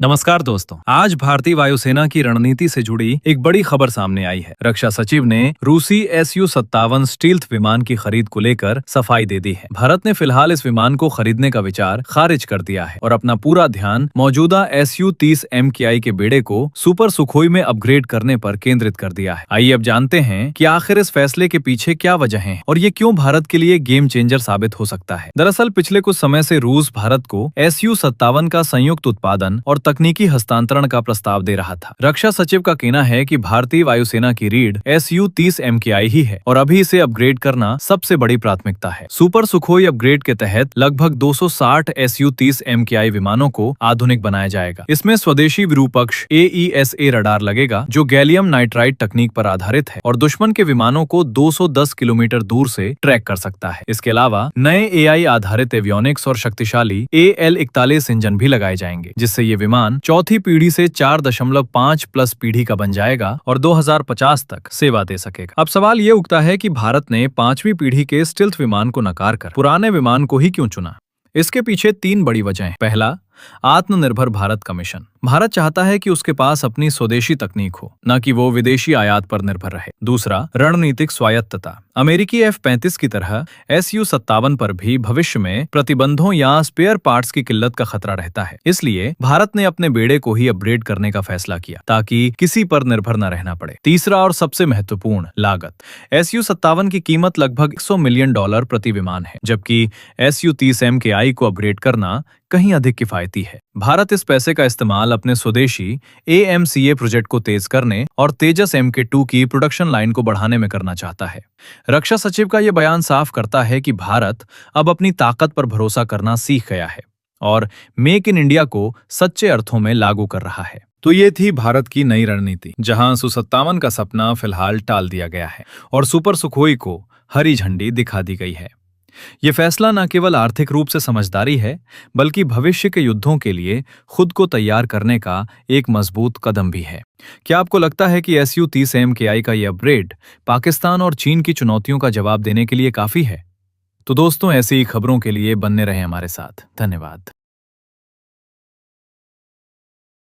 नमस्कार दोस्तों, आज भारतीय वायुसेना की रणनीति से जुड़ी एक बड़ी खबर सामने आई है। रक्षा सचिव ने रूसी SU-57 स्टील्थ विमान की खरीद को लेकर सफाई दे दी है। भारत ने फिलहाल इस विमान को खरीदने का विचार खारिज कर दिया है और अपना पूरा ध्यान मौजूदा SU-30 MKI के बेड़े को सुपर सुखोई में अपग्रेड करने पर केंद्रित कर दिया है। आइए अब जानते हैं कि आखिर इस फैसले के पीछे क्या वजह है और ये क्यों भारत के लिए गेम चेंजर साबित हो सकता है। दरअसल पिछले कुछ समय से रूस भारत को SU-57 का संयुक्त उत्पादन और तकनीकी हस्तांतरण का प्रस्ताव दे रहा था। रक्षा सचिव का कहना है कि भारतीय वायुसेना की रीढ़ SU-30 MKI ही है और अभी इसे अपग्रेड करना सबसे बड़ी प्राथमिकता है। सुपर सुखोई अपग्रेड के तहत लगभग 260 SU-30 MKI विमानों को आधुनिक बनाया जाएगा। इसमें स्वदेशी विरूपक्ष AESA रडार लगेगा जो गैलियम नाइट्राइड तकनीक पर आधारित है और दुश्मन के विमानों को 210 किलोमीटर दूर से ट्रैक कर सकता है। इसके अलावा नए AI आधारित एवियोनिक्स और शक्तिशाली AL-41 इंजन भी लगाए जाएंगे, जिससे ये विमान चौथी पीढ़ी से 4.5 प्लस पीढ़ी का बन जाएगा और 2050 तक सेवा दे सकेगा। अब सवाल ये उठता है कि भारत ने 5वीं पीढ़ी के स्टिल्थ विमान को नकार कर पुराने विमान को ही क्यों चुना। इसके पीछे 3 बड़ी वजहें। पहला, आत्मनिर्भर भारत का मिशन। भारत चाहता है कि उसके पास अपनी स्वदेशी तकनीक हो, न कि वो विदेशी आयात पर निर्भर रहे। दूसरा, रणनीतिक स्वायत्तता। अमेरिकी F-35 की तरह SU-57 पर भी भविष्य में प्रतिबंधों या स्पेयर पार्ट्स की किल्लत का खतरा रहता है। इसलिए भारत ने अपने बेड़े को ही अपग्रेड करने का फैसला किया ताकि किसी पर निर्भर न रहना पड़े। तीसरा और सबसे महत्वपूर्ण, लागत। SU-57 की कीमत लगभग $100 मिलियन प्रति विमान है, जबकि SU-30 MKI को अपग्रेड करना कहीं अधिक किफायती है। भारत इस पैसे का इस्तेमाल अपने स्वदेशी AMCA प्रोजेक्ट को तेज करने और तेजस MK2 की प्रोडक्शन लाइन को बढ़ाने में करना चाहता है। रक्षा सचिव का यह बयान साफ करता है कि भारत अब अपनी ताकत पर भरोसा करना सीख गया है और मेक इन इंडिया को सच्चे अर्थों में लागू कर रहा है। तो ये थी भारत की नई रणनीति, जहां SU-57 का सपना फिलहाल टाल दिया गया है और सुपर सुखोई को हरी झंडी दिखा दी गई है। ये फैसला न केवल आर्थिक रूप से समझदारी है, बल्कि भविष्य के युद्धों के लिए खुद को तैयार करने का एक मजबूत कदम भी है। क्या आपको लगता है कि SU-30 MKI का ये अपग्रेड पाकिस्तान और चीन की चुनौतियों का जवाब देने के लिए काफी है? तो दोस्तों, ऐसी ही खबरों के लिए बने रहें हमारे साथ। धन्यवाद।